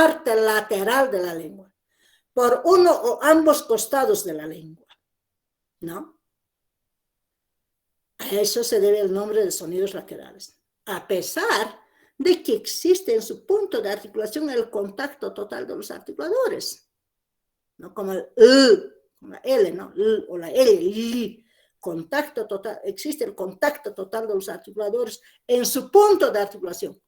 parte lateral de la lengua, por uno o ambos costados de la lengua, ¿no? A eso se debe el nombre de sonidos laterales, a pesar de que existe en su punto de articulación el contacto total de los articuladores, ¿no? Como el con la L, ¿no? O la L, contacto total, existe el contacto total de los articuladores en su punto de articulación,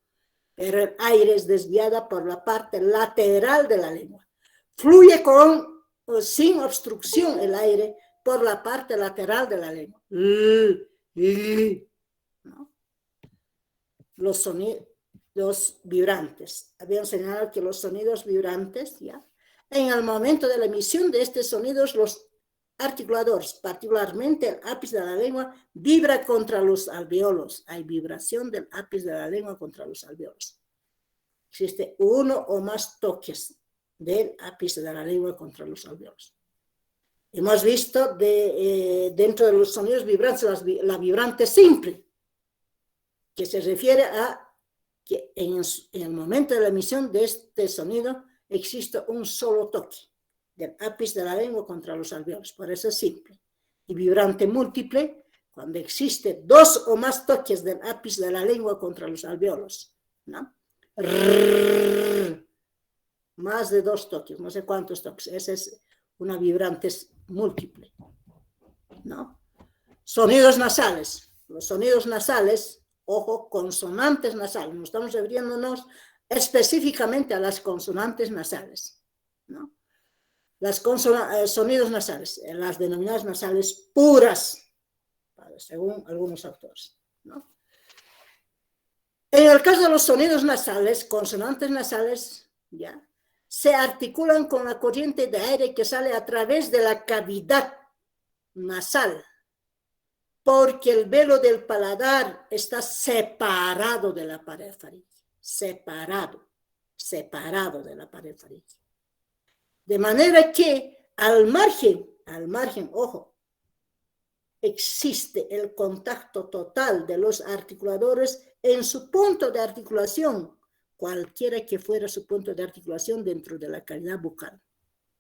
pero el aire es desviado por la parte lateral de la lengua. Fluye con o sin obstrucción el aire por la parte lateral de la lengua. ¿No? Los sonidos vibrantes. Habían señalado que los sonidos vibrantes, ¿ya? En el momento de la emisión de estos sonidos, los articuladores, particularmente el ápice de la lengua, vibra contra los alveolos. Hay vibración del ápice de la lengua contra los alveolos. Existe uno o más toques del ápice de la lengua contra los alveolos. Hemos visto dentro de los sonidos vibrantes la vibrante simple, que se refiere a que en el momento de la emisión de este sonido existe un solo toque del ápice de la lengua contra los alveolos, por eso es simple. Y vibrante múltiple, cuando existe dos o más toques del ápice de la lengua contra los alveolos, ¿no? Más de dos toques, no sé cuántos toques, esa es una vibrante múltiple, ¿no? Sonidos nasales. Los sonidos nasales, ojo, consonantes nasales, no estamos refiriéndonos específicamente a las consonantes nasales, ¿no? Las sonidos nasales, las denominadas nasales puras, según algunos autores, ¿no? En el caso de los sonidos nasales, consonantes nasales, ya, se articulan con la corriente de aire que sale a través de la cavidad nasal, porque el velo del paladar está separado de la pared faríngea, separado de la pared faríngea. De manera que al margen, ojo, existe el contacto total de los articuladores en su punto de articulación, cualquiera que fuera su punto de articulación dentro de la cavidad bucal.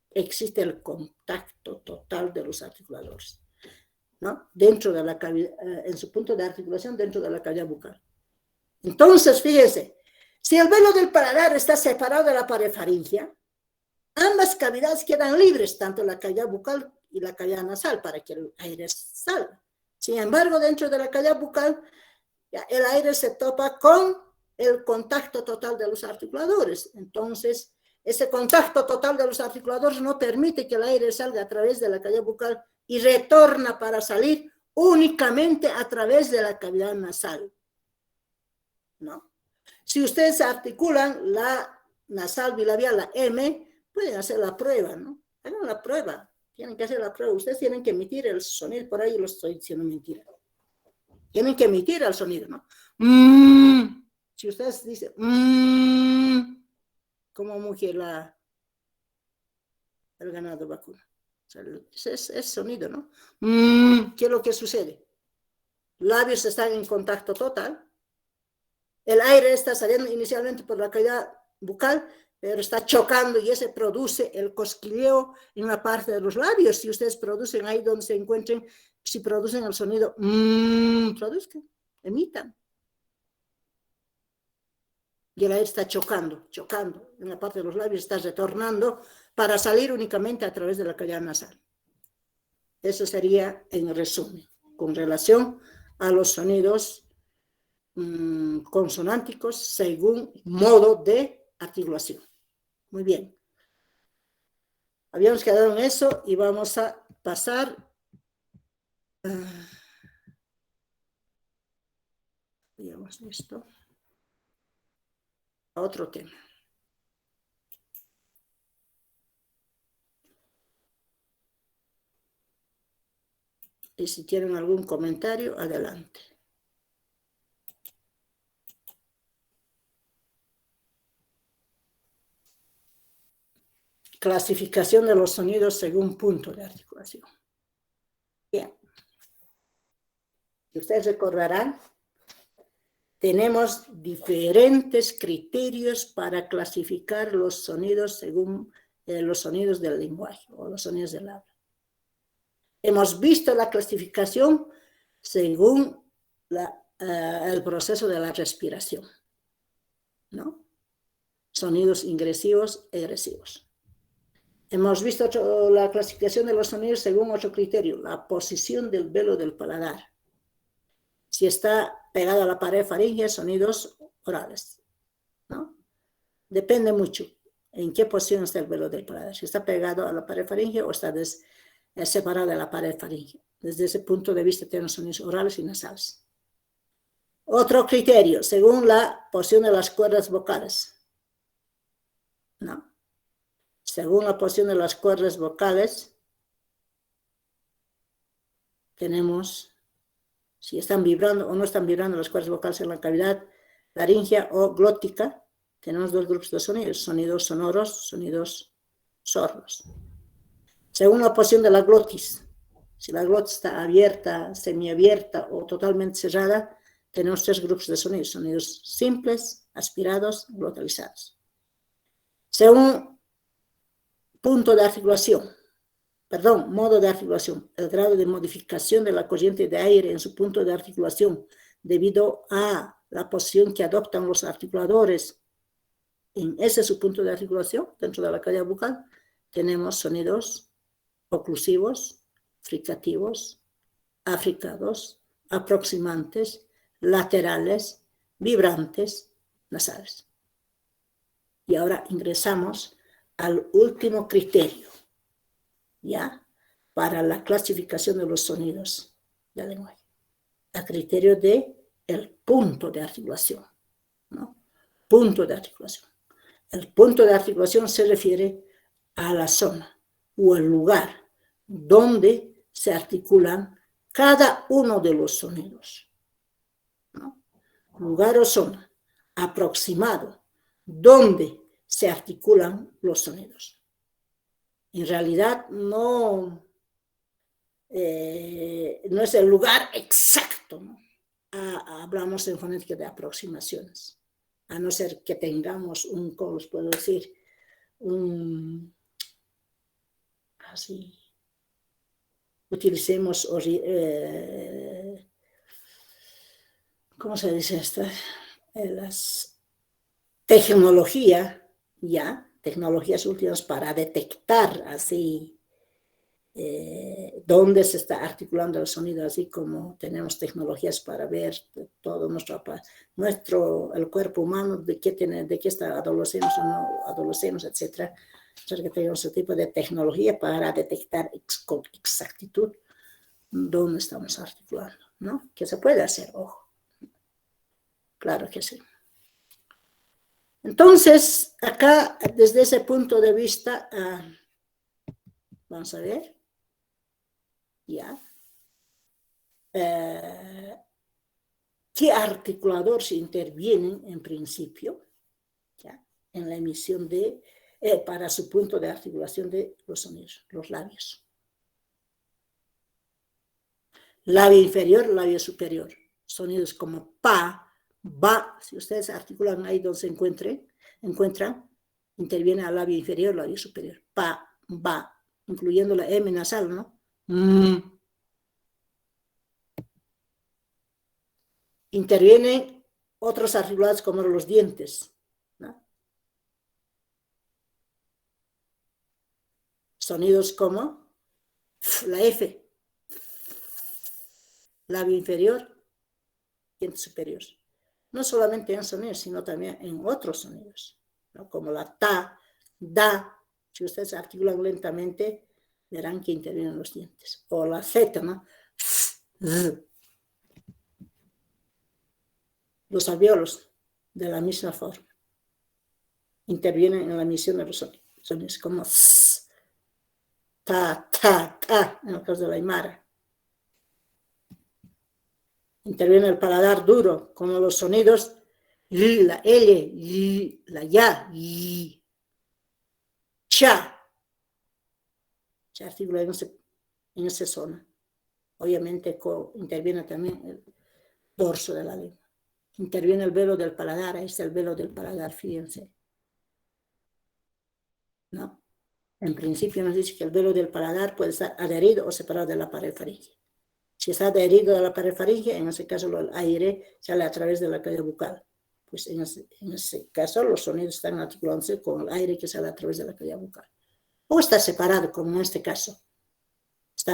Existe el contacto total de los articuladores, ¿no? Dentro de la cavidad, en su punto de articulación dentro de la cavidad bucal. Entonces, fíjense, si el velo del paladar está separado de la pared faríngea, ambas cavidades quedan libres, tanto la cavidad bucal y la cavidad nasal, para que el aire salga. Sin embargo, dentro de la cavidad bucal, ya el aire se topa con el contacto total de los articuladores. Entonces, ese contacto total de los articuladores no permite que el aire salga a través de la cavidad bucal y retorna para salir únicamente a través de la cavidad nasal, ¿no? Si ustedes articulan la nasal bilabial, la M, pueden hacer la prueba, ¿no? Hagan la prueba, tienen que hacer la prueba. Ustedes tienen que emitir el sonido, por ahí lo estoy diciendo mentira. Tienen que emitir el sonido, ¿no? Si ustedes dicen, como muge el ganado vacuno. O sea, es sonido, ¿no? ¿Qué es lo que sucede? Labios están en contacto total. El aire está saliendo inicialmente por la cavidad bucal, pero está chocando y ese produce el cosquilleo en la parte de los labios. Si ustedes producen ahí donde se encuentren, si producen el sonido, produzcan, emitan. Y el aire está chocando en la parte de los labios, está retornando para salir únicamente a través de la cavidad nasal. Eso sería en resumen, con relación a los sonidos consonánticos según modo de articulación. Muy bien. Habíamos quedado en eso y vamos a pasar habíamos visto a otro tema. Y si tienen algún comentario, adelante. Clasificación de los sonidos según punto de articulación. Bien. Y ustedes recordarán tenemos diferentes criterios para clasificar los sonidos según los sonidos del lenguaje o los sonidos del habla. Hemos visto la clasificación según el proceso de la respiración, ¿no? Sonidos ingresivos, egresivos. Hemos visto la clasificación de los sonidos según otro criterio, la posición del velo del paladar. Si está pegado a la pared faríngea, sonidos orales, ¿no? Depende mucho en qué posición está el velo del paladar. Si está pegado a la pared faríngea o está separado de la pared faríngea. Desde ese punto de vista tenemos sonidos orales y nasales. Otro criterio, según la posición de las cuerdas vocales, ¿no? Según la posición de las cuerdas vocales, tenemos si están vibrando o no están vibrando las cuerdas vocales en la cavidad laríngea o glótica. Tenemos dos grupos de sonidos, sonidos sonoros, sonidos sordos. Según la posición de la glotis, si la glotis está abierta, semiabierta o totalmente cerrada, tenemos tres grupos de sonidos, sonidos simples, aspirados, glotalizados. Según punto de articulación, modo de articulación, el grado de modificación de la corriente de aire en su punto de articulación debido a la posición que adoptan los articuladores en ese su punto de articulación dentro de la cavidad bucal, tenemos sonidos oclusivos, fricativos, africados, aproximantes, laterales, vibrantes, nasales. Y ahora ingresamos al último criterio, ¿ya? Para la clasificación de los sonidos del lenguaje, a criterio de el punto de articulación, ¿no? Punto de articulación. El punto de articulación se refiere a la zona o el lugar donde se articulan cada uno de los sonidos, ¿no? Lugar o zona aproximado donde se articulan los sonidos. En realidad no es el lugar exacto, ¿no? Hablamos en fonética de aproximaciones, a no ser que tengamos ¿cómo os puedo decir? Así, utilicemos, ¿cómo se dice esto? Las tecnologías tecnologías últimas para detectar así dónde se está articulando el sonido, así como tenemos tecnologías para ver todo el cuerpo humano, de qué está adolescentes o no adolescentes, etc. Entonces que tenemos ese tipo de tecnología para detectar con exactitud dónde estamos articulando, ¿no? Que se puede hacer, ojo. Claro que sí. Entonces, acá, desde ese punto de vista, vamos a ver, ya, qué articuladores intervienen en principio, ya, en la emisión para su punto de articulación de los sonidos, los labios. Labio inferior, labio superior. Sonidos como pa, ba, si ustedes articulan ahí donde se encuentran, interviene al labio inferior, labio superior. Pa, ba, incluyendo la M nasal, ¿no? Intervienen otros articulados como los dientes, ¿no? Sonidos como la F, labio inferior, diente superior. No solamente en sonidos, sino también en otros sonidos, ¿no? Como la ta, da. Si ustedes articulan lentamente, verán que intervienen los dientes. O la Z, ¿no? Los alvéolos, de la misma forma, intervienen en la emisión de los sonidos, como ta, ta, ta, en el caso de la aymara. Interviene el paladar duro, como los sonidos la L, la ya, cha. Se articula en esa zona. Obviamente interviene también el dorso de la lengua. interviene el velo del paladar, ahí está el velo del paladar, fíjense. ¿No? En principio nos dice que el velo del paladar puede estar adherido o separado de la pared faríngea. Si está adherido a la pared faríngea, en ese caso el aire sale a través de la cavidad bucal. Pues en ese caso los sonidos están articulándose con el aire que sale a través de la cavidad bucal. O está separado, como en este caso. Está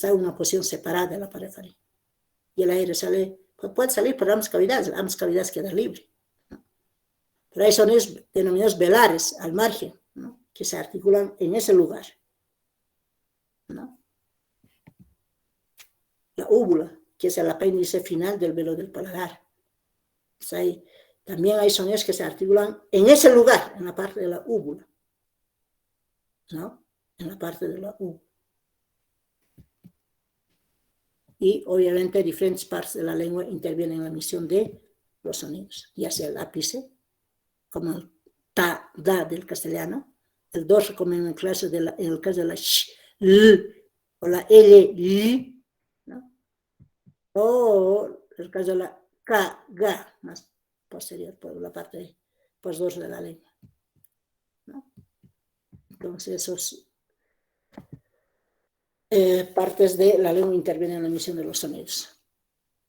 en una posición separada de la pared faríngea. Y el aire sale, puede salir por ambas cavidades quedan libres. ¿No? Pero hay sonidos denominados velares al margen, ¿no? Que se articulan en ese lugar, ¿no? La úvula, que es el apéndice final del velo del paladar. Pues también hay sonidos que se articulan en ese lugar, en la parte de la úvula, ¿no? En la parte de la úvula. Y obviamente diferentes partes de la lengua intervienen en la emisión de los sonidos, ya sea el ápice, como el ta, da del castellano, el dorso, como en el caso de la sh, l, o la l, l, ¿no? O el caso de la k, ga, más posterior, por la parte postdorso de la lengua, ¿no? Entonces esos partes de la lengua intervienen en la emisión de los sonidos,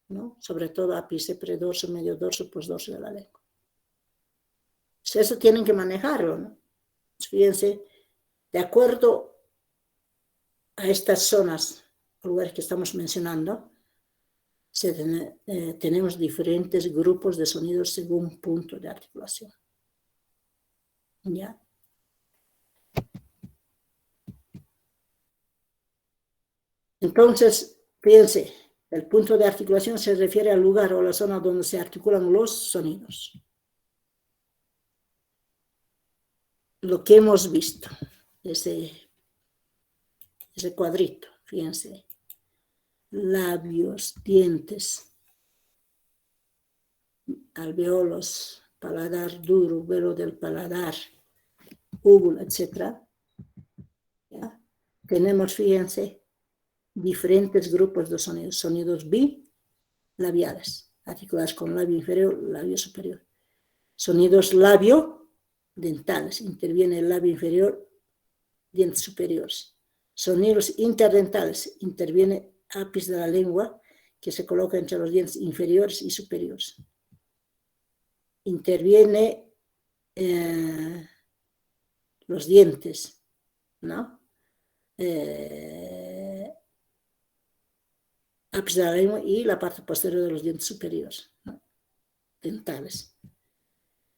¿no? Sobre todo ápice, predorso, medio dorso, postdorso de la lengua. Pues eso tienen que manejarlo, ¿no? Pues fíjense, de acuerdo a estas zonas, lugares que estamos mencionando, tenemos diferentes grupos de sonidos según punto de articulación. ¿Ya? Entonces, fíjense, el punto de articulación se refiere al lugar o a la zona donde se articulan los sonidos. Lo que hemos visto, ese cuadrito, fíjense, labios, dientes, alveolos, paladar duro, velo del paladar, úvula, etc. ¿Ya? Tenemos, fíjense, diferentes grupos de sonidos, sonidos bilabiales, articulados con labio inferior, labio superior. Sonidos labio-dentales, interviene el labio inferior, dientes superiores. Sonidos interdentales, interviene ápice de la lengua que se coloca entre los dientes inferiores y superiores. Interviene los dientes, ¿no? Ápice de la lengua y la parte posterior de los dientes superiores, ¿no? Dentales.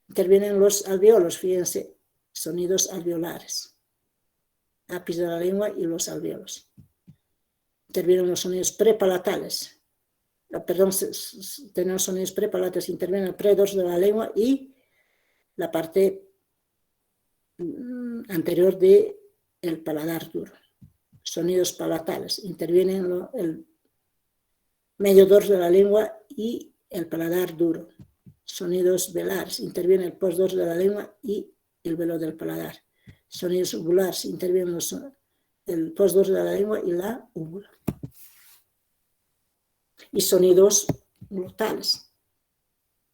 Intervienen los alveolos, fíjense, sonidos alveolares, ápice de la lengua y los alveolos. Intervienen los sonidos prepalatales, tenemos sonidos prepalatales, intervienen el predorso de la lengua y la parte anterior del paladar duro. Sonidos palatales, intervienen el medio dorso de la lengua y el paladar duro. Sonidos velares, interviene el postdorso de la lengua y el velo del paladar. Sonidos uvulares, intervienen el postdorso de la lengua y la úvula. Y sonidos glotales,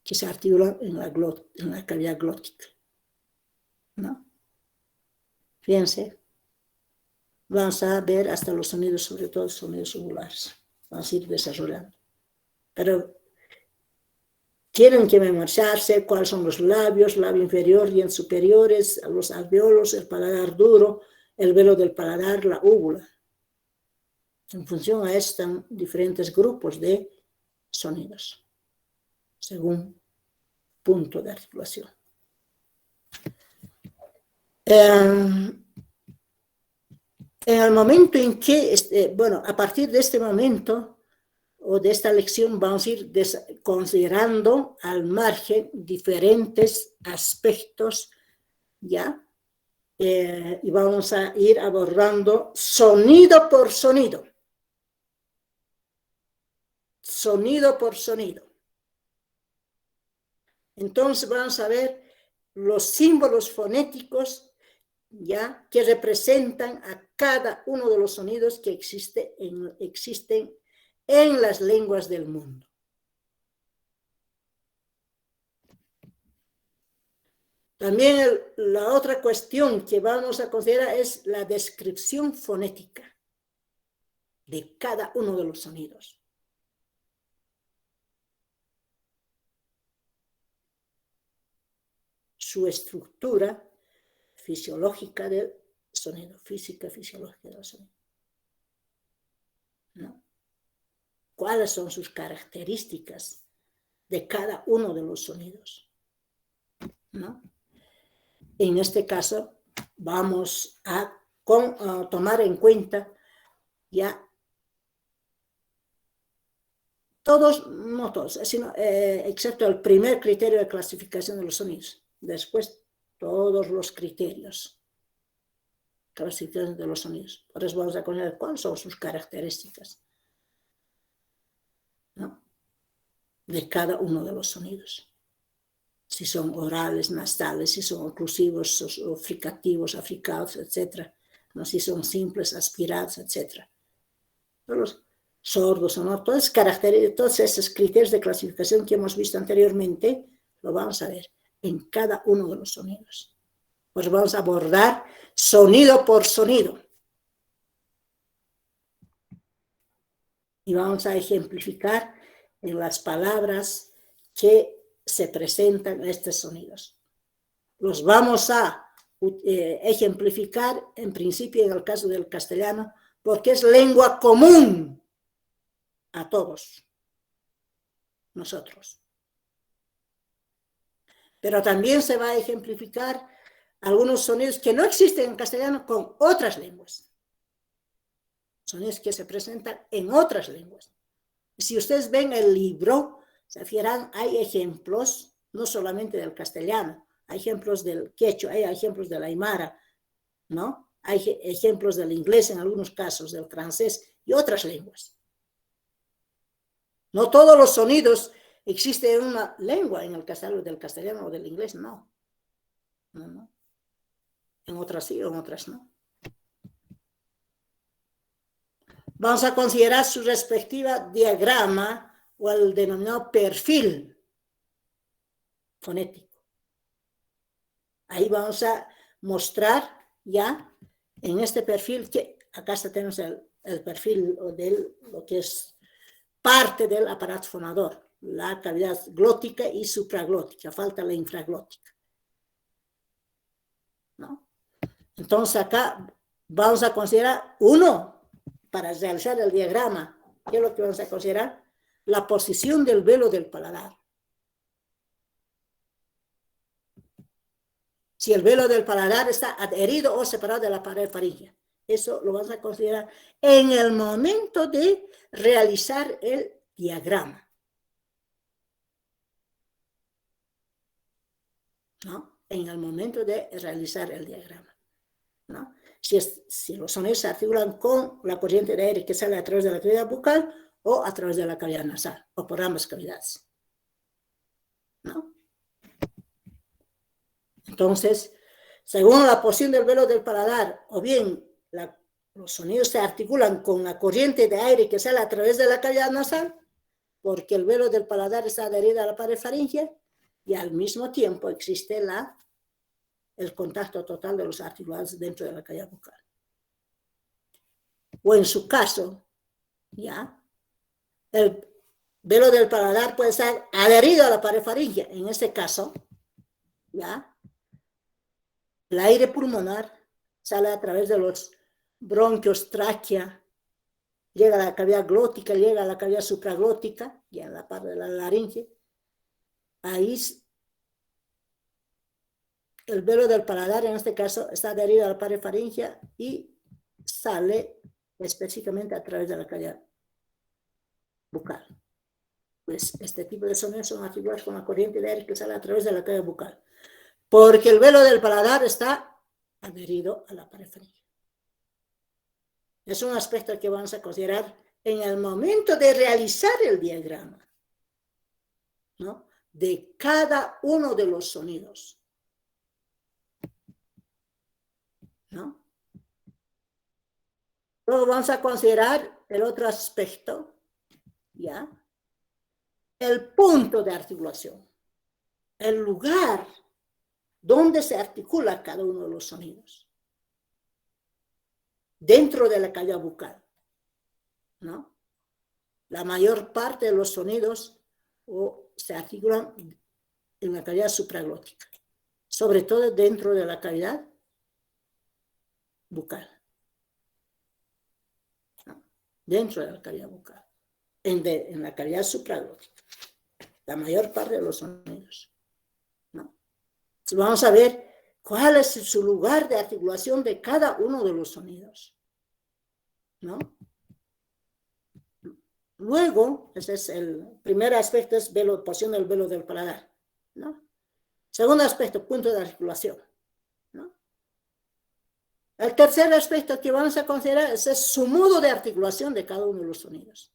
que se articulan en la cavidad glótica, ¿no? Fíjense, vamos a ver hasta los sonidos, sobre todo sonidos uvulares. Vamos a ir desarrollando. Pero tienen que memorizarse cuáles son los labios, labio inferior, dientes superiores, los alveolos, el paladar duro, el velo del paladar, la úvula. En función a esto están diferentes grupos de sonidos, según punto de articulación. En el momento en que, a partir de este momento o de esta lección vamos a ir considerando al margen diferentes aspectos, ¿ya? Y vamos a ir abordando sonido por sonido. Sonido por sonido. Entonces vamos a ver los símbolos fonéticos, ¿ya? Que representan a cada uno de los sonidos que existen en las lenguas del mundo. También la otra cuestión que vamos a considerar es la descripción fonética de cada uno de los sonidos. Su estructura fisiológica del sonido, física fisiológica del sonido, ¿no? ¿Cuáles son sus características de cada uno de los sonidos? ¿No? En este caso, vamos a tomar en cuenta ya todos, no todos, sino, excepto el primer criterio de clasificación de los sonidos. Después, todos los criterios de clasificación de los sonidos. Por eso vamos a conocer cuáles son sus características, ¿no? De cada uno de los sonidos. Si son orales, nasales, si son oclusivos o fricativos, africados, etc. ¿No? Si son simples, aspirados, etc. Los sordos o no, todos esos criterios de clasificación que hemos visto anteriormente, lo vamos a ver en cada uno de los sonidos. Pues vamos a abordar sonido por sonido. Y vamos a ejemplificar en las palabras que se presentan estos sonidos. Los vamos a ejemplificar en principio en el caso del castellano porque es lengua común a todos nosotros. Pero también se va a ejemplificar algunos sonidos que no existen en castellano con otras lenguas. Sonidos que se presentan en otras lenguas. Si ustedes ven el libro, se fijarán, hay ejemplos, no solamente del castellano, hay ejemplos del quechua, hay ejemplos del aymara, ¿no? Hay ejemplos del inglés en algunos casos, del francés y otras lenguas. No todos los sonidos existen en una lengua, en el caso del castellano o del inglés, no. No. En otras sí, en otras no. Vamos a considerar su respectiva diagrama o el denominado perfil fonético. Ahí vamos a mostrar ya en este perfil que acá tenemos el perfil de lo que es parte del aparato fonador, la cavidad glótica y supraglótica, falta la infraglótica, ¿no? Entonces acá vamos a considerar para realizar el diagrama, ¿qué es lo que vamos a considerar? La posición del velo del paladar. Si el velo del paladar está adherido o separado de la pared faríngea. Eso lo vamos a considerar en el momento de realizar el diagrama, ¿no? En el momento de realizar el diagrama, ¿no? Si los sonidos se articulan con la corriente de aire que sale a través de la cavidad bucal o a través de la cavidad nasal, o por ambas cavidades, ¿no? Entonces, según la posición del velo del paladar, o bien los sonidos se articulan con la corriente de aire que sale a través de la cavidad nasal, porque el velo del paladar está adherido a la pared faríngea, y al mismo tiempo existe el contacto total de los articulados dentro de la cavidad bucal. O en su caso, ya, el velo del paladar puede estar adherido a la pared faríngea. En este caso, ya, el aire pulmonar sale a través de los bronquios, tráquea, llega a la cavidad glótica, llega a la cavidad supraglótica, y en la parte de la laringe. Ahí el velo del paladar, en este caso, está adherido a la pared faríngea y sale específicamente a través de la cavidad bucal. Pues este tipo de sonidos son articulados con la corriente de aire que sale a través de la cavidad bucal, porque el velo del paladar está adherido a la pared faríngea. Es un aspecto que vamos a considerar en el momento de realizar el diagrama, ¿no? De cada uno de los sonidos, ¿no? Luego vamos a considerar el otro aspecto, ¿ya? El punto de articulación, el lugar ¿Dónde se articula cada uno de los sonidos? Dentro de la cavidad bucal, ¿no? La mayor parte de los sonidos se articulan en la cavidad supraglótica, sobre todo dentro de la cavidad bucal, ¿no? Dentro de la cavidad bucal, en la cavidad supraglótica, la mayor parte de los sonidos, ¿no? Entonces vamos a ver cuál es su lugar de articulación de cada uno de los sonidos, ¿no? Luego, ese es el primer aspecto, es posición del velo del paladar, ¿no? Segundo aspecto, punto de articulación, ¿no? El tercer aspecto que vamos a considerar es su modo de articulación de cada uno de los sonidos.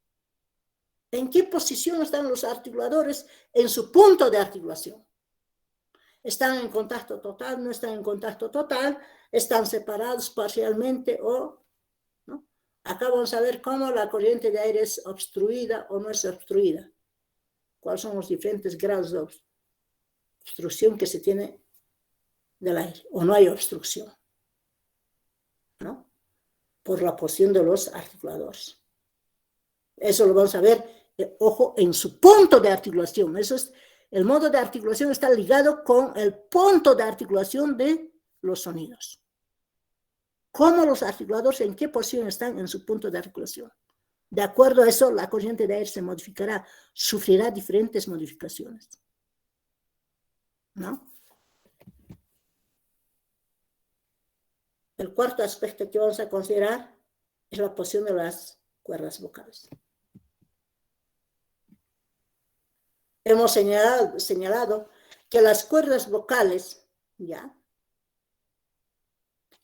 ¿En qué posición están los articuladores en su punto de articulación? ¿Están en contacto total? ¿No están en contacto total? ¿Están separados parcialmente o no? Acá vamos a ver cómo la corriente de aire es obstruida o no es obstruida. ¿Cuáles son los diferentes grados de obstrucción que se tiene del aire? ¿O no hay obstrucción? ¿No? Por la posición de los articuladores. Eso lo vamos a ver, ojo, en su punto de articulación. Eso es, el modo de articulación está ligado con el punto de articulación de los sonidos. ¿Cómo los articuladores, en qué posición están en su punto de articulación? De acuerdo a eso, la corriente de aire se modificará, sufrirá diferentes modificaciones, ¿no? El cuarto aspecto que vamos a considerar es la posición de las cuerdas vocales. Hemos señalado que las cuerdas vocales, ya,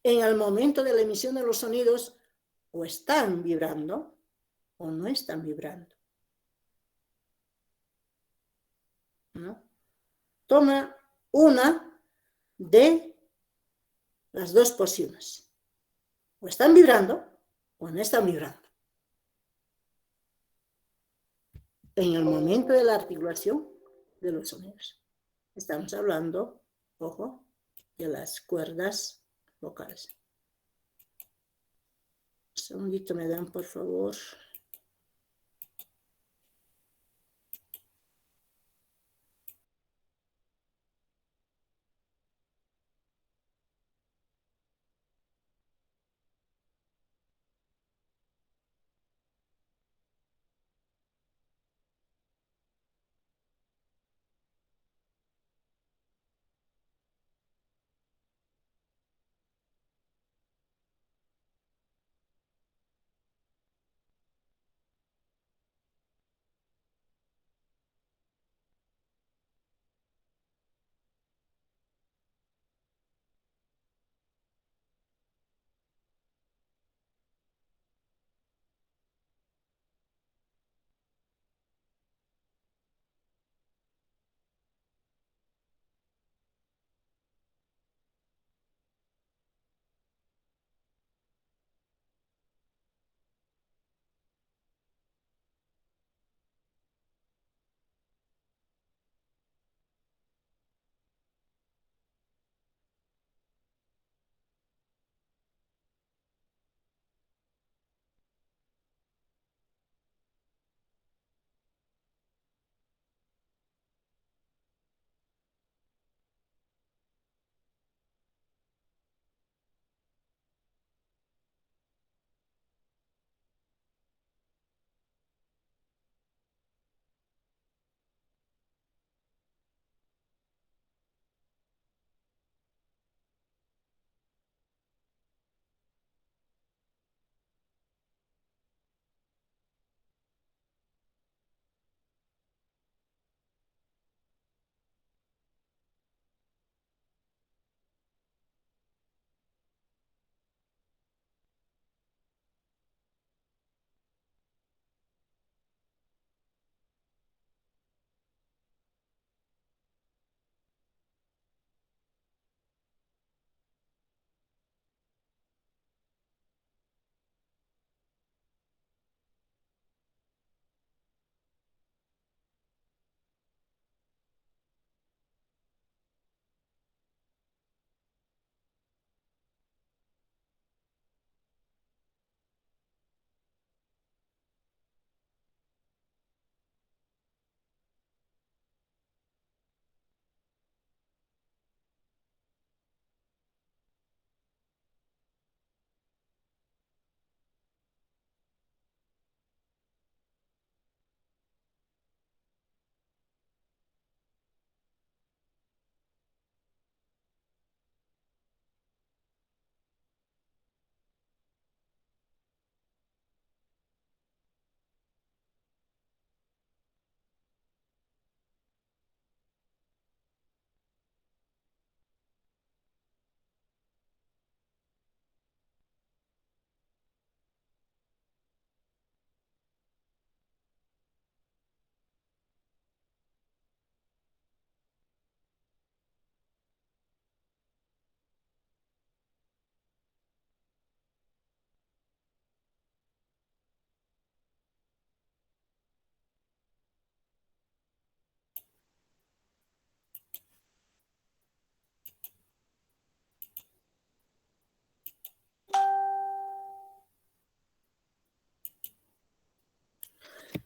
en el momento de la emisión de los sonidos, o están vibrando o no están vibrando, ¿no? Toma una de las dos posiciones. O están vibrando o no están vibrando. En el momento de la articulación de los sonidos. Estamos hablando, ojo, de las cuerdas vocales. Un segundito me dan, por favor.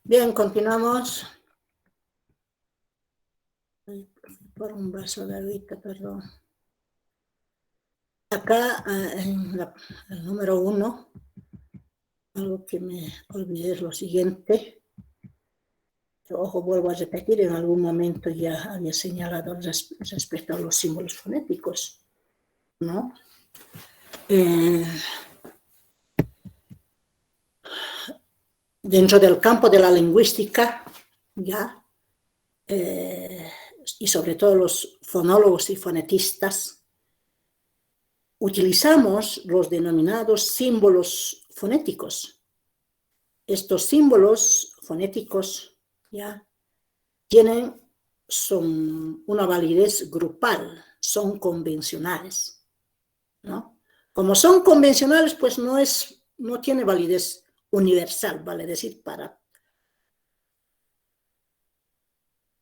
Bien, continuamos. Por un vaso de agüita, perdón. Acá, en el número 1, algo que me olvidé es lo siguiente. Ojo, vuelvo a repetir, en algún momento ya había señalado respecto a los símbolos fonéticos, ¿no? Dentro del campo de la lingüística, ya, y sobre todo los fonólogos y fonetistas, utilizamos los denominados símbolos fonéticos. Estos símbolos fonéticos ya son una validez grupal, son convencionales, ¿no? Como son convencionales, pues no tiene validez universal, vale decir, para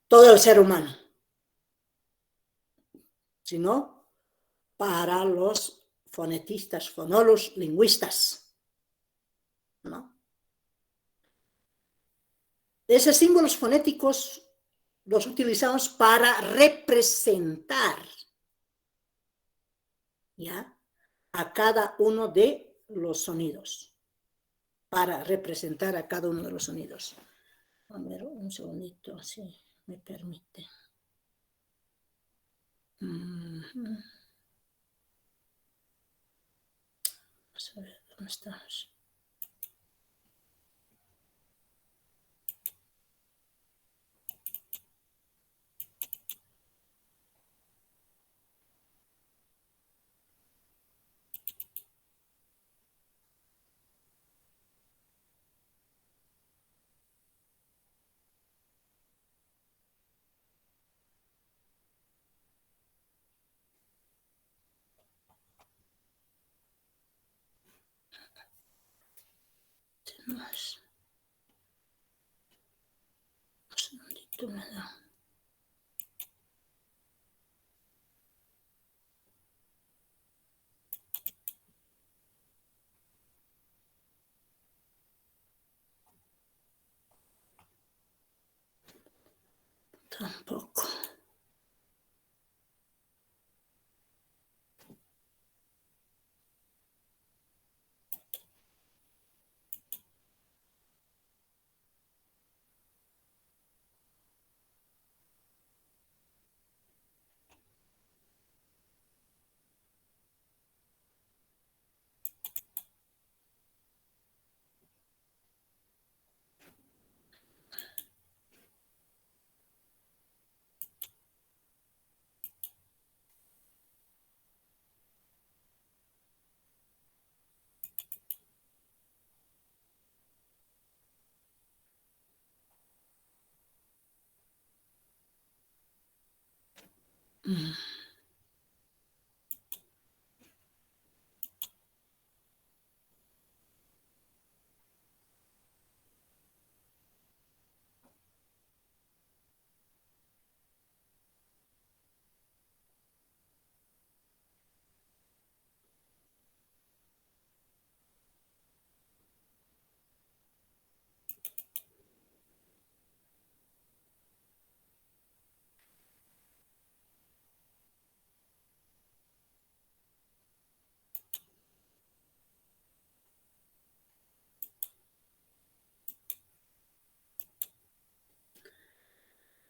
todo el ser humano, sino para los fonetistas, fonólogos, lingüistas, ¿no? Esos símbolos fonéticos los utilizamos para representar, ¿ya?, a cada uno de los sonidos, para representar a cada uno de los sonidos. A ver, un segundito, si me permite. Vamos a ver, ¿dónde estamos? Más. Un segundito me da. Tampoco.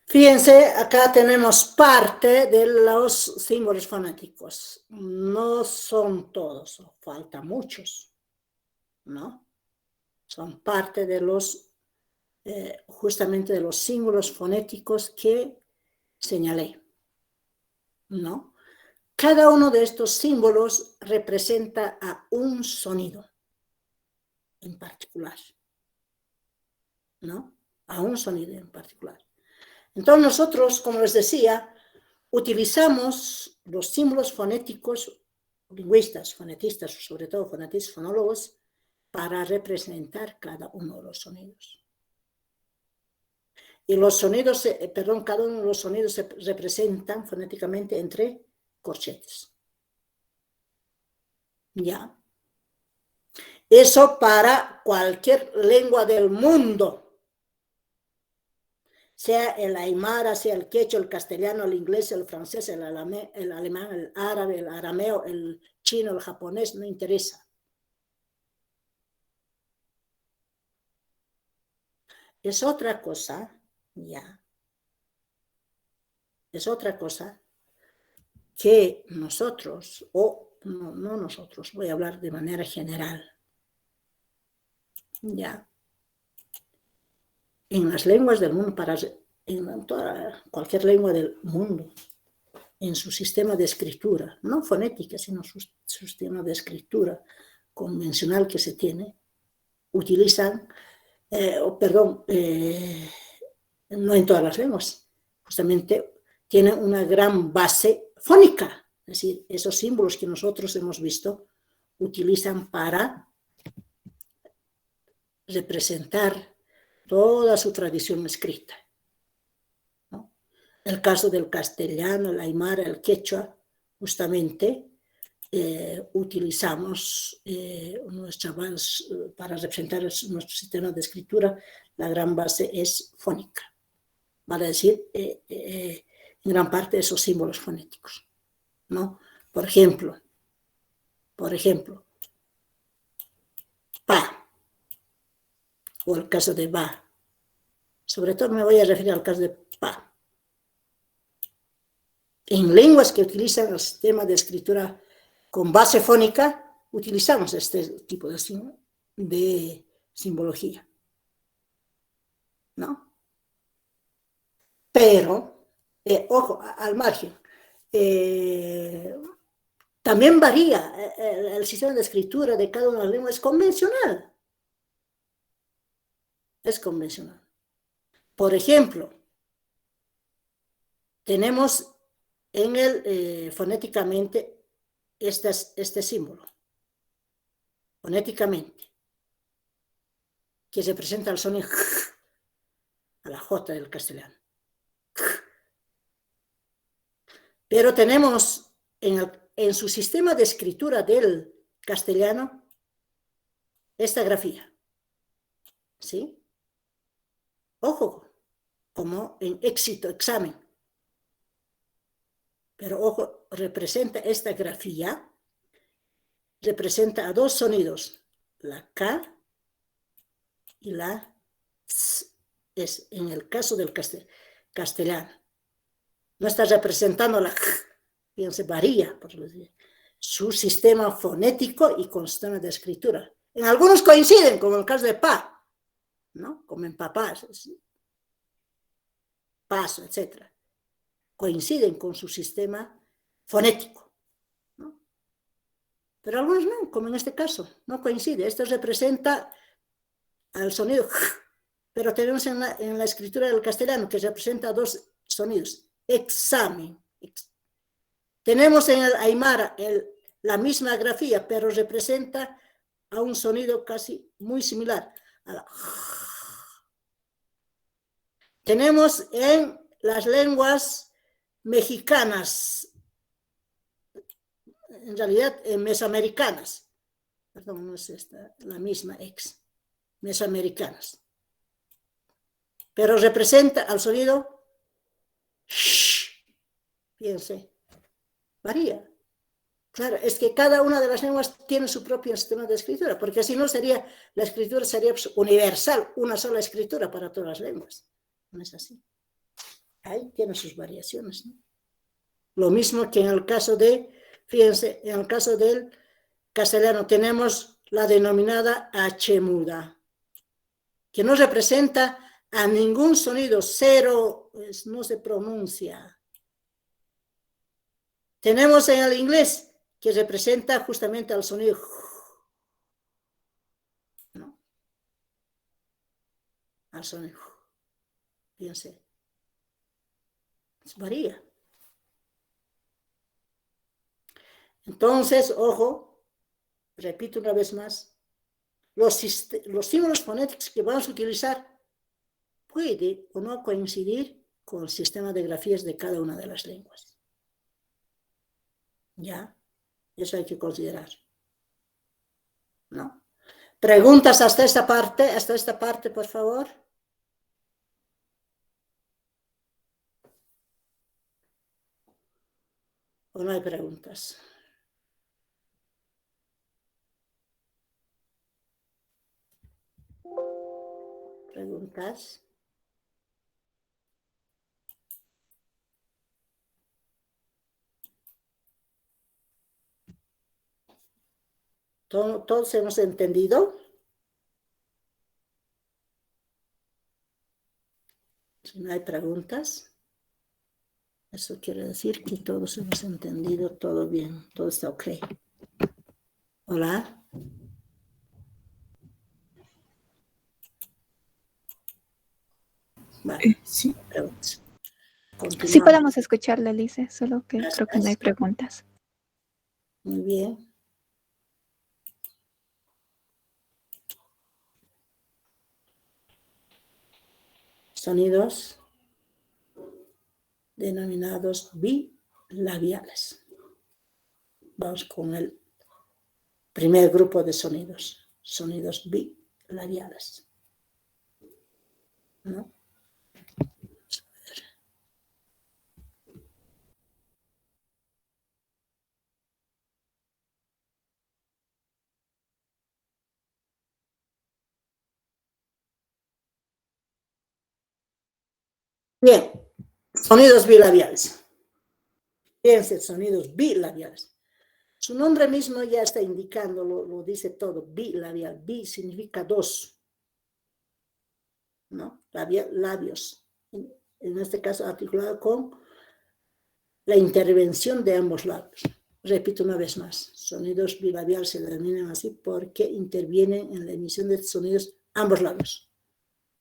Fíjense, acá tenemos parte de los símbolos fonéticos. No son todos, faltan muchos, ¿no? Son parte de los, justamente de los símbolos fonéticos que señalé, ¿no? Cada uno de estos símbolos representa a un sonido en particular, ¿no? A un sonido en particular. Entonces nosotros, como les decía, utilizamos los símbolos fonéticos, lingüistas, fonetistas, sobre todo fonetistas, fonólogos, para representar cada uno de los sonidos. Y los sonidos, cada uno de los sonidos se representan fonéticamente entre corchetes. ¿Ya? Eso para cualquier lengua del mundo, sea el aymara, sea el quechua, el castellano, el inglés, el francés, el alemán, el árabe, el arameo, el chino, el japonés, no interesa. Es otra cosa, ya. Es otra cosa que nosotros, o no nosotros, voy a hablar de manera general, ya. En las lenguas del mundo, en cualquier lengua del mundo, en su sistema de escritura, no fonética, sino su sistema de escritura convencional que se tiene, utilizan, no en todas las lenguas, justamente tienen una gran base fónica, es decir, esos símbolos que nosotros hemos visto utilizan para representar toda su tradición escrita, ¿no? El caso del castellano, el aymara, el quechua, justamente utilizamos para representar nuestro sistema de escritura, la gran base es fónica, vale decir, en gran parte esos símbolos fonéticos, ¿no? Por ejemplo, pa, o el caso de ba. Sobre todo me voy a referir al caso de pa. En lenguas que utilizan el sistema de escritura con base fónica, utilizamos este tipo de simbología, ¿no? Pero, ojo, al margen, también varía el sistema de escritura de cada una de las lenguas, es convencional. Es convencional. Por ejemplo, tenemos en el fonéticamente este símbolo, fonéticamente, que se presenta al sonido a la J del castellano. Pero tenemos en su sistema de escritura del castellano esta grafía, ¿sí? Ojo, como en éxito, examen. Pero ojo, representa esta grafía, representa a dos sonidos, la K y la S. Es en el caso del castellano. No está representando la J, fíjense, varía, por decir, su sistema fonético y con sistema de escritura. En algunos coinciden, como en el caso de pa, ¿no? Como en papás, paso, etc. Coinciden con su sistema fonético, ¿no? Pero algunos no, como en este caso, no coincide. Esto representa al sonido, pero tenemos en la escritura del castellano que representa dos sonidos, examen. Tenemos en el aymara la misma grafía, pero representa a un sonido casi muy similar. Tenemos en las lenguas mexicanas, en realidad mesoamericanas, perdón, no es esta, la misma mesoamericanas, pero representa al sonido sh, fíjense, varía. Claro, es que cada una de las lenguas tiene su propio sistema de escritura, porque si no sería, la escritura sería universal, una sola escritura para todas las lenguas. No es así. Ahí tiene sus variaciones, ¿no? Lo mismo que en el caso fíjense, en el caso del castellano tenemos la denominada H muda, que no representa a ningún sonido, cero, pues no se pronuncia. Tenemos en el inglés que representa justamente al sonido, ¿no? Al sonido, fíjense, varía. Entonces, ojo, repito una vez más, los símbolos fonéticos que vamos a utilizar puede o no coincidir con el sistema de grafías de cada una de las lenguas. ¿Ya? Eso hay que considerar, ¿no? ¿Preguntas hasta esta parte, por favor? ¿O no hay preguntas? ¿Preguntas? ¿Todos hemos entendido? Si no hay preguntas, eso quiere decir que todos hemos entendido todo bien, todo está ok. ¿Hola? Vale, Sí. preguntas. Sí podemos escucharla, Lice, solo que Gracias. creo que no hay preguntas. Muy bien. Sonidos denominados bilabiales. Vamos con el primer grupo de sonidos. Sonidos bilabiales. ¿No? Bien, sonidos bilabiales. Fíjense, sonidos bilabiales. Su nombre mismo ya está indicando, lo dice todo, bilabial. Bi significa dos, ¿no? Labios. En este caso articulado con la intervención de ambos labios. Repito una vez más, sonidos bilabiales se denominan así porque intervienen en la emisión de sonidos ambos labios.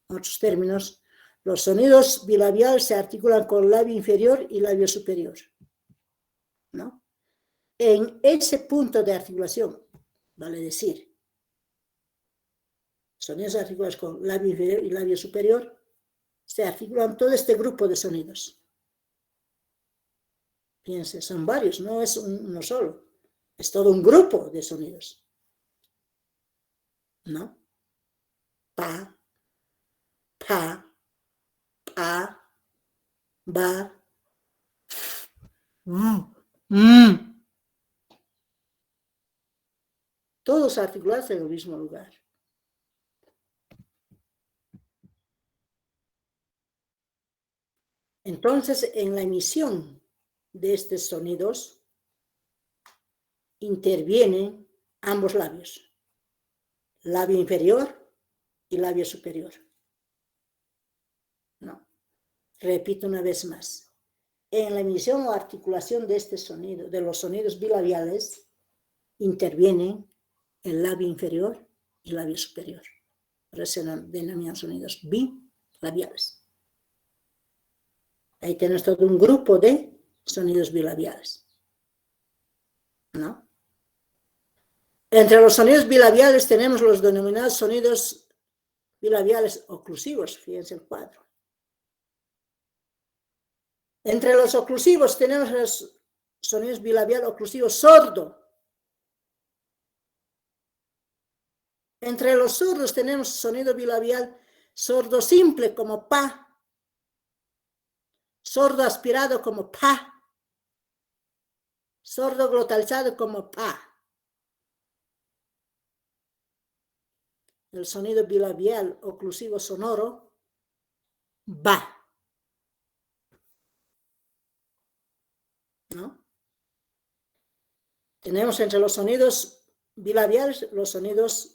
En otros términos, los sonidos bilabiales se articulan con labio inferior y labio superior, ¿no? En ese punto de articulación, vale decir, sonidos articulados con labio inferior y labio superior, se articulan todo este grupo de sonidos. Fíjense, son varios, no es uno solo, es todo un grupo de sonidos, ¿no? Pa, pa, pa, ba, todos articulados en el mismo lugar. Entonces, en la emisión de estos sonidos intervienen ambos labios, labio inferior y labio superior. No. Repito una vez más. En la emisión o articulación de este sonido, de los sonidos bilabiales, intervienen el labio inferior y el labio superior. Por eso se denominan sonidos bilabiales. Ahí tenemos todo un grupo de sonidos bilabiales, ¿no? Entre los sonidos bilabiales tenemos los denominados sonidos bilabiales oclusivos, fíjense el cuadro. Entre los oclusivos tenemos los sonidos bilabiales oclusivos sordo. Entre los sordos tenemos sonido bilabial sordo simple como pa, sordo aspirado como pa, sordo glotalizado como pa. El sonido bilabial oclusivo sonoro, ba. ¿No? Tenemos entre los sonidos bilabiales los sonidos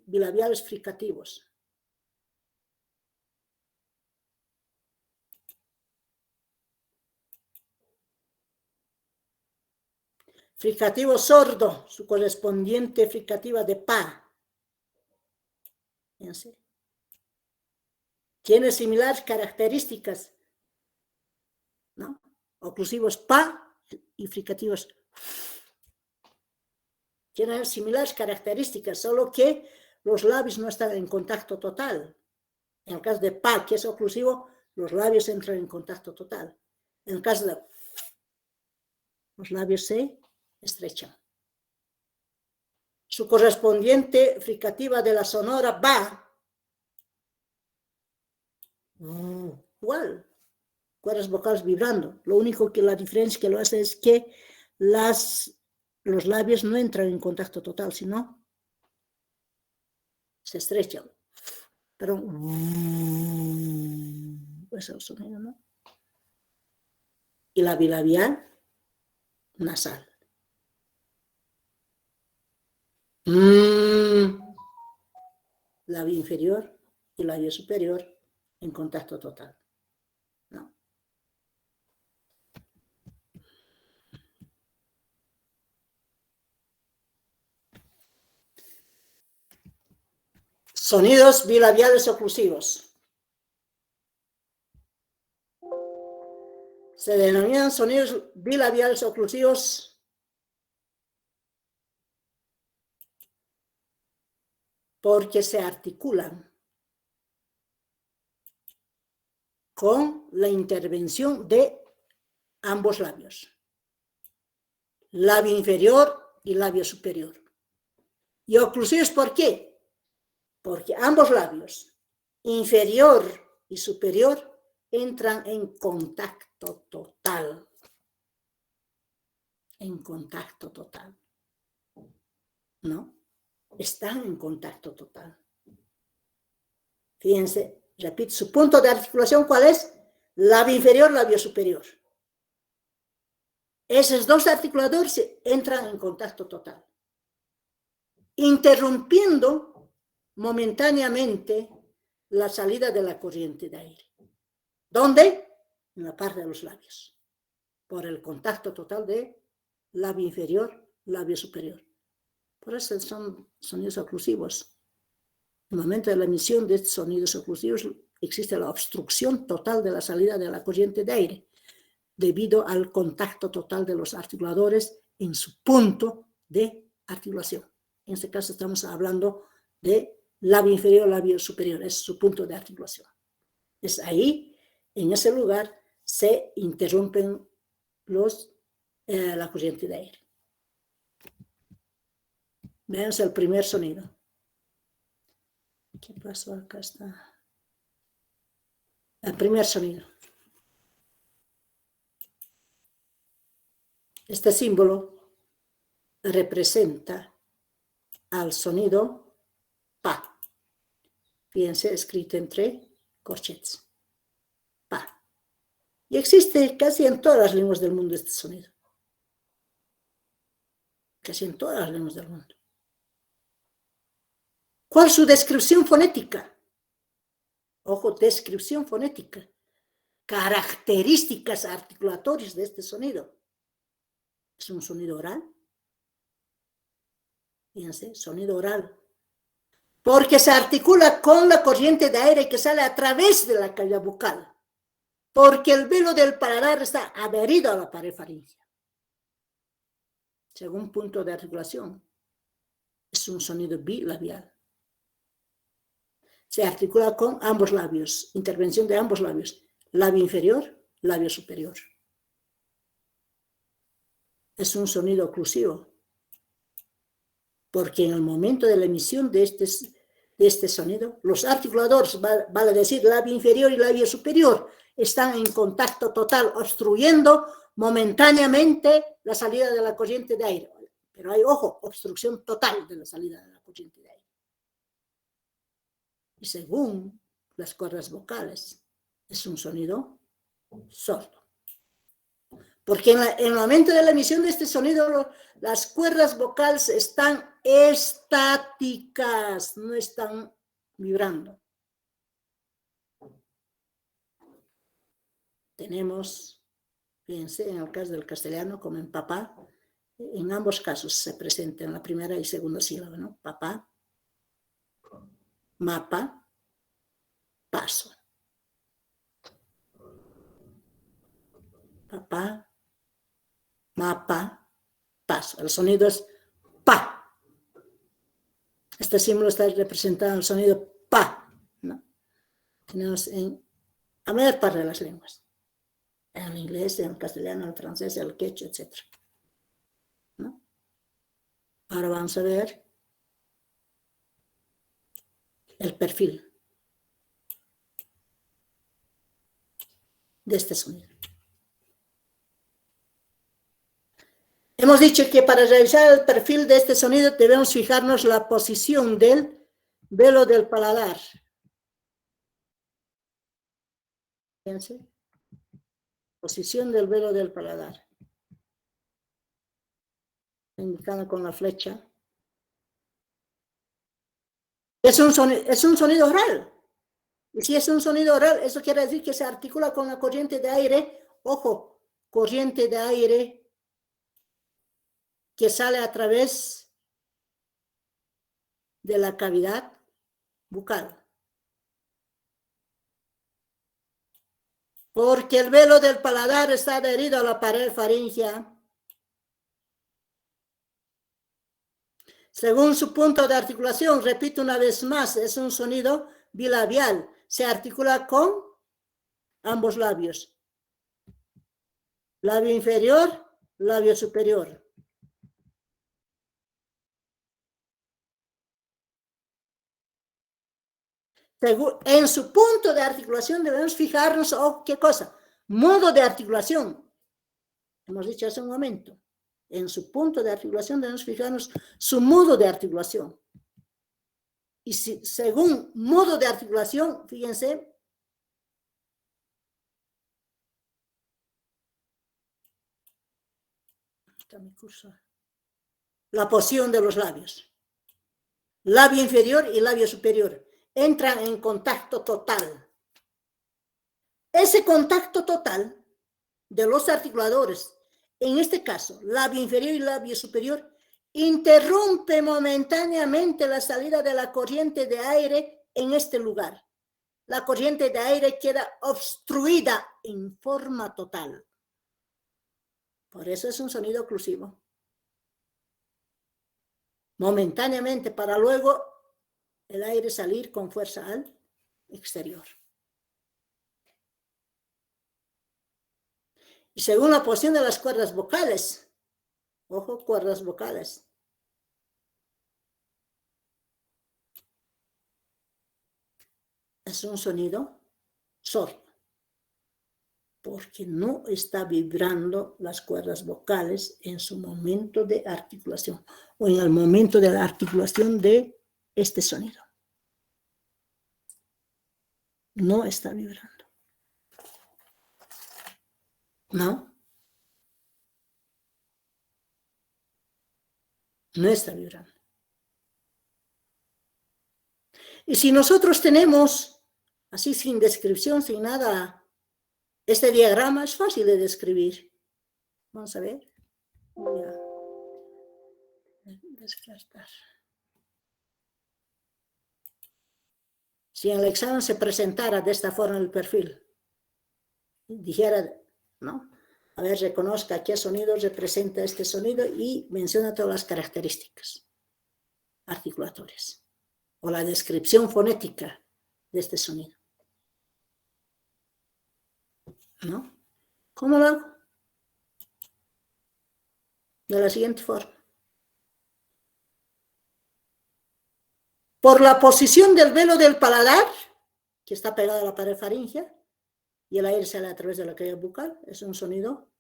bilabiales fricativos. Fricativo sordo, su correspondiente fricativa de pa. Fíjense. Tiene similares características, ¿no? Oclusivos pa y fricativos. Tienen similares características, solo que los labios no están en contacto total. En el caso de pa, que es oclusivo, los labios entran en contacto total. En el caso de los labios se estrechan. Su correspondiente fricativa de la sonora ba, igual. cuerdas vocales vibrando. Lo único que la diferencia que lo hace es que los labios no entran en contacto total, sino se estrechan. Pero ese es el sonido, ¿no? Y la bilabial nasal. Labio inferior y labio superior en contacto total. ¿No? Sonidos bilabiales oclusivos. Se denominan sonidos bilabiales oclusivos porque se articulan con la intervención de ambos labios, labio inferior y labio superior. ¿Y oclusivos por qué? Porque ambos labios, inferior y superior, entran en contacto total. En contacto total. ¿No? Están en contacto total. Fíjense, repito, su punto de articulación, ¿cuál es? Labio inferior, labio superior. Esos dos articuladores entran en contacto total, interrumpiendo momentáneamente la salida de la corriente de aire. ¿Dónde? En la parte de los labios, por el contacto total de labio inferior, labio superior. Por eso son sonidos oclusivos. En el momento de la emisión de estos sonidos oclusivos existe la obstrucción total de la salida de la corriente de aire, debido al contacto total de los articuladores en su punto de articulación. En este caso estamos hablando de labio inferior, labio superior, es su punto de articulación. Es ahí, en ese lugar, se interrumpen la corriente de aire. Veamos el primer sonido. ¿Qué pasó? Acá está. El primer sonido. Este símbolo representa al sonido pa. Fíjense, escrito entre corchetes. Pa. Y existe casi en todas las lenguas del mundo este sonido. Casi en todas las lenguas del mundo. ¿Cuál es su descripción fonética? Ojo, descripción fonética. Características articulatorias de este sonido. Es un sonido oral. Fíjense, sonido oral. Porque se articula con la corriente de aire que sale a través de la cavidad bucal. Porque el velo del paladar está adherido a la pared faríngea. Según punto de articulación, es un sonido bilabial. Se articula con ambos labios, intervención de ambos labios, labio inferior, labio superior. Es un sonido oclusivo, porque en el momento de la emisión de este sonido, los articuladores, vale a decir labio inferior y labio superior, están en contacto total, obstruyendo momentáneamente la salida de la corriente de aire. Pero hay, ojo, obstrucción total de la salida de la corriente de aire. Y según las cuerdas vocales, es un sonido sordo. Porque en el momento de la emisión de este sonido, las cuerdas vocales están estáticas, no están vibrando. Tenemos, fíjense, en el caso del castellano, como en papá, en ambos casos se presenta en la primera y segunda sílaba, ¿no? Papá, mapa, paso. Papá, mapa, paso. El sonido es pa. Este símbolo está representado en el sonido pa, ¿no? Tenemos en la mayor parte de las lenguas. En el inglés, en el castellano, en el francés, en el quechua, etc. ¿No? Ahora vamos a ver el perfil. de este sonido. Hemos dicho que para realizar el perfil de este sonido debemos fijarnos la posición del velo del paladar. Fíjense. Posición del velo del paladar. Indicando con la flecha. Es un sonido oral. Y si es un sonido oral, eso quiere decir que se articula con la corriente de aire. Ojo, corriente de aire que sale a través de la cavidad bucal. Porque el velo del paladar está adherido a la pared faríngea. Según su punto de articulación, repito una vez más, es un sonido bilabial. Se articula con ambos labios. Labio inferior, labio superior. En su punto de articulación debemos fijarnos, ¿qué cosa? Modo de articulación. Hemos dicho hace un momento. En su punto de articulación debemos fijarnos su modo de articulación. Y según modo de articulación, fíjense, está mi cursor, la posición de los labios. Labio inferior y labio superior entran en contacto total. Ese contacto total de los articuladores, en este caso, labio inferior y labio superior, interrumpe momentáneamente la salida de la corriente de aire en este lugar. La corriente de aire queda obstruida en forma total. Por eso es un sonido oclusivo. Momentáneamente, para luego el aire salir con fuerza al exterior. Y según la posición de las cuerdas vocales, ojo, cuerdas vocales, es un sonido sordo, porque no está vibrando las cuerdas vocales en su momento de articulación o en el momento de la articulación de este sonido. No está vibrando. No. No está vibrando. Y si nosotros tenemos, así sin descripción, sin nada, este diagrama es fácil de describir. Vamos a ver. Voy a descartar. Si en el examen se presentara de esta forma el perfil, dijera, ¿no? A ver, reconozca qué sonido representa este sonido y menciona todas las características articulatorias o la descripción fonética de este sonido. ¿No? ¿Cómo lo hago? De la siguiente forma. Por la posición del velo del paladar, que está pegado a la pared faríngea, y el aire sale a través de la cavidad bucal, es un sonido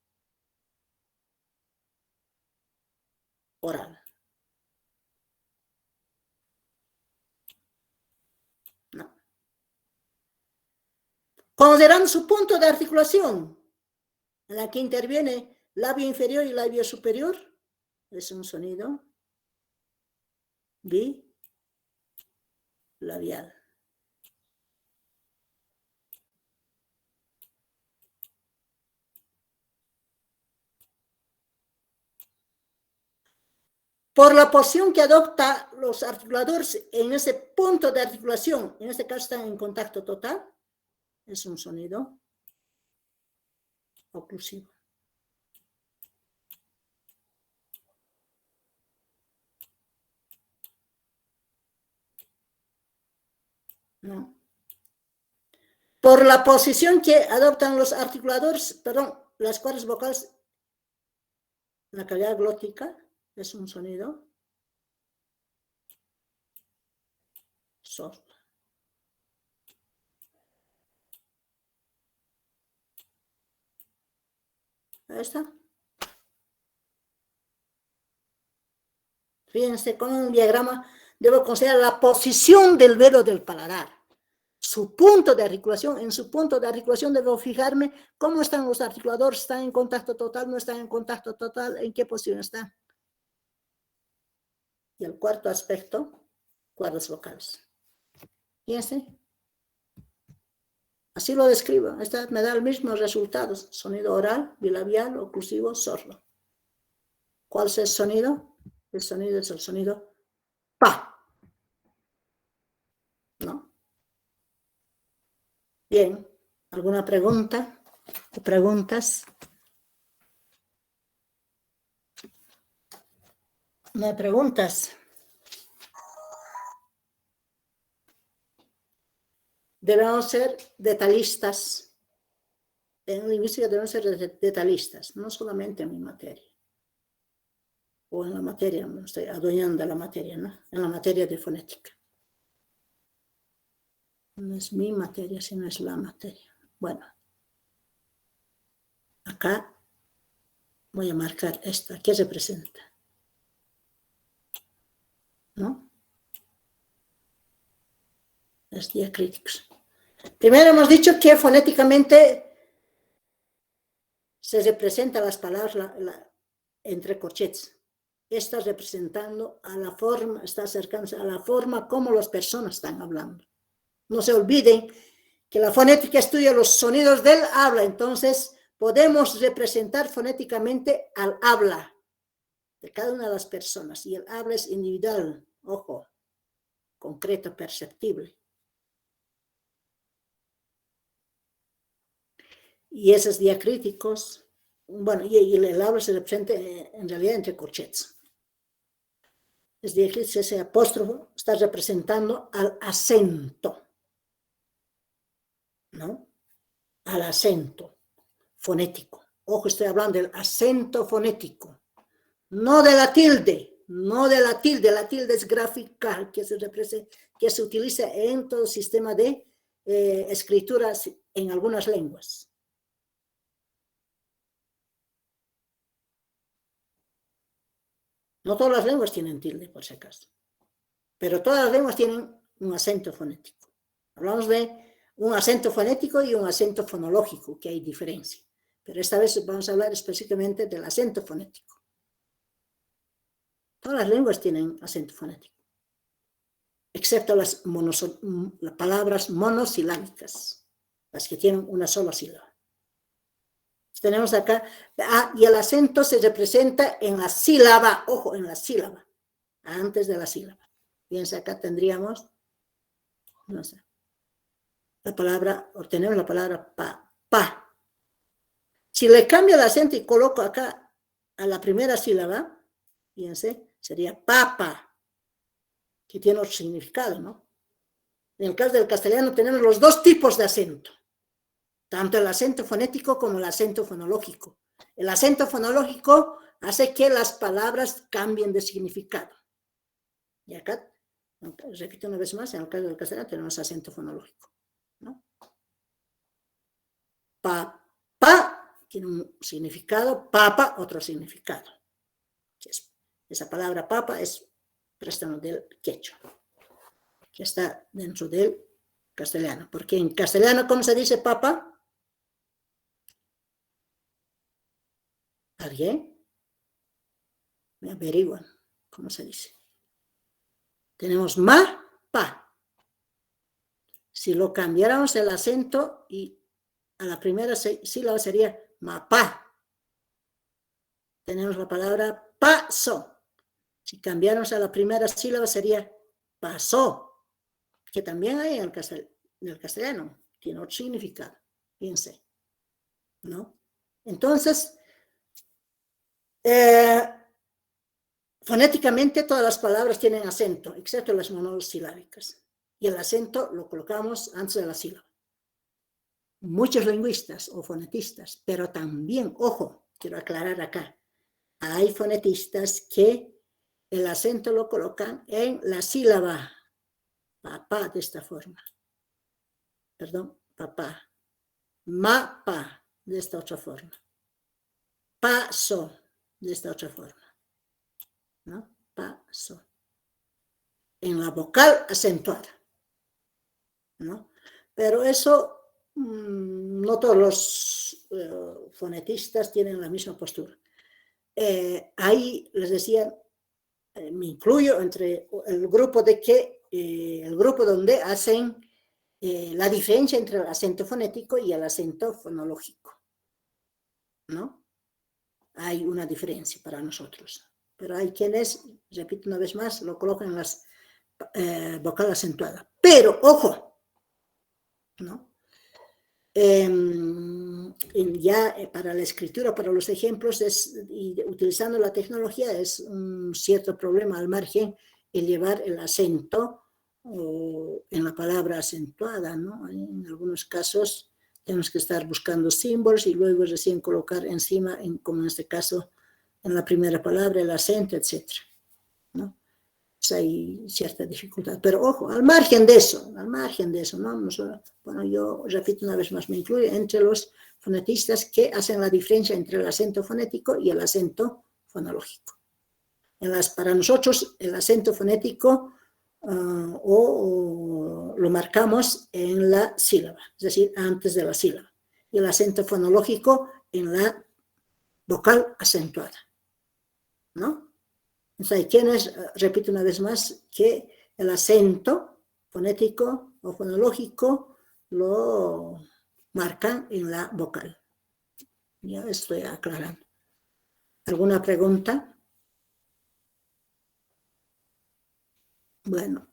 oral. No. Considerando su punto de articulación, en la que interviene labio inferior y labio superior, es un sonido bilabial. Por la posición que adopta los articuladores en ese punto de articulación, en este caso están en contacto total, es un sonido oclusivo. ¿No? Por la posición que adoptan los articuladores, perdón, las cuerdas vocales, la cavidad glótica es un sonido sordo. Ahí está. Fíjense, con un diagrama debo considerar la posición del velo del paladar. Su punto de articulación, en su punto de articulación debo fijarme cómo están los articuladores, están en contacto total, no están en contacto total, en qué posición están. Y el cuarto aspecto, cuerdas vocales. Fíjense. Así lo describo. Esta me da el mismo resultado. Sonido oral, bilabial, oclusivo, sordo. ¿Cuál es el sonido? El sonido es el sonido pa. ¿No? Bien. ¿Alguna pregunta? ¿O preguntas? ¿No hay preguntas? Debemos ser detallistas. En lingüística debemos ser detallistas, no solamente en mi materia. O en la materia, me estoy adueñando de la materia, ¿no? En la materia de fonética. No es mi materia, sino es la materia. Bueno. Acá voy a marcar esto. ¿Qué representa? ¿No? Los diacríticos. Primero hemos dicho que fonéticamente se representan las palabras entre corchetes. Está representando a la forma, está acercándose a la forma como las personas están hablando. No se olviden que la fonética estudia los sonidos del habla, entonces podemos representar fonéticamente al habla de cada una de las personas, y el habla es individual, ojo, concreto, perceptible. Y esos diacríticos, bueno, y el habla se representa en realidad entre corchetes. Es decir, ese apóstrofo está representando al acento, ¿no? Al acento fonético. Ojo, estoy hablando del acento fonético, no de la tilde, no de la tilde. La tilde es gráfica, que se utiliza en todo sistema de escrituras en algunas lenguas. No todas las lenguas tienen tilde, por si acaso. Pero todas las lenguas tienen un acento fonético. Hablamos de un acento fonético y un acento fonológico, que hay diferencia. Pero esta vez vamos a hablar específicamente del acento fonético. Todas las lenguas tienen acento fonético, excepto las palabras monosilábicas, las que tienen una sola sílaba. Tenemos acá, y el acento se representa en la sílaba, ojo, en la sílaba, antes de la sílaba. Fíjense, acá tendríamos, no sé, la palabra, obtenemos la palabra pa. Si le cambio el acento y coloco acá a la primera sílaba, fíjense, sería papa, que tiene otro significado, ¿no? En el caso del castellano tenemos los dos tipos de acento, tanto el acento fonético como el acento fonológico. El acento fonológico hace que las palabras cambien de significado. Y acá, repito una vez más, en el caso del castellano tenemos acento fonológico, ¿no? Pa tiene un significado, papa otro significado. Esa palabra papa es préstamo del quechua, que está dentro del castellano. Porque en castellano, ¿cómo se dice papa? ¿Alguien? Me averiguan cómo se dice. Tenemos ma, pa. Si lo cambiáramos el acento y a la primera sílaba sería ma, pa. Tenemos la palabra paso. Si cambiáramos a la primera sílaba sería pasó, que también hay en el castellano, tiene otro significado, fíjense, ¿no? Entonces, fonéticamente todas las palabras tienen acento, excepto las monosilábicas, y el acento lo colocamos antes de la sílaba. Muchos lingüistas o fonetistas, pero también, ojo, quiero aclarar acá, hay fonetistas que el acento lo colocan en la sílaba papá, de esta forma. Perdón, papá. Mapa, de esta otra forma. paso, de esta otra forma, ¿no? Paso. En la vocal acentuada, ¿no? Pero eso no todos los fonetistas tienen la misma postura. Ahí les decía, me incluyo entre el grupo el grupo donde hacen la diferencia entre el acento fonético y el acento fonológico, ¿no? Hay una diferencia para nosotros, pero hay quienes, repito una vez más, lo colocan en las vocal acentuada. Pero, ojo, ¿no? Ya para la escritura, para los ejemplos, y utilizando la tecnología, es un cierto problema al margen el llevar el acento en la palabra acentuada, ¿no? En algunos casos tenemos que estar buscando símbolos y luego recién colocar encima, como en este caso, en la primera palabra, el acento, etc., ¿no? Pues hay cierta dificultad. Pero ojo, al margen de eso, ¿no? Bueno, yo repito una vez más, me incluyo entre los fonetistas que hacen la diferencia entre el acento fonético y el acento fonológico. Para nosotros, el acento fonético lo marcamos en la sílaba, es decir, antes de la sílaba, y el acento fonológico en la vocal acentuada, ¿no? Entonces hay quienes, repito una vez más, que el acento fonético o fonológico lo marcan en la vocal. Ya estoy aclarando. ¿Alguna pregunta? Bueno,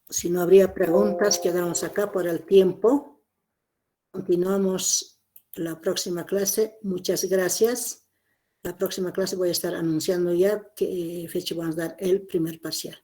si no habría preguntas, quedamos acá por el tiempo. Continuamos la próxima clase. Muchas gracias. La próxima clase voy a estar anunciando ya qué fecha vamos a dar el primer parcial.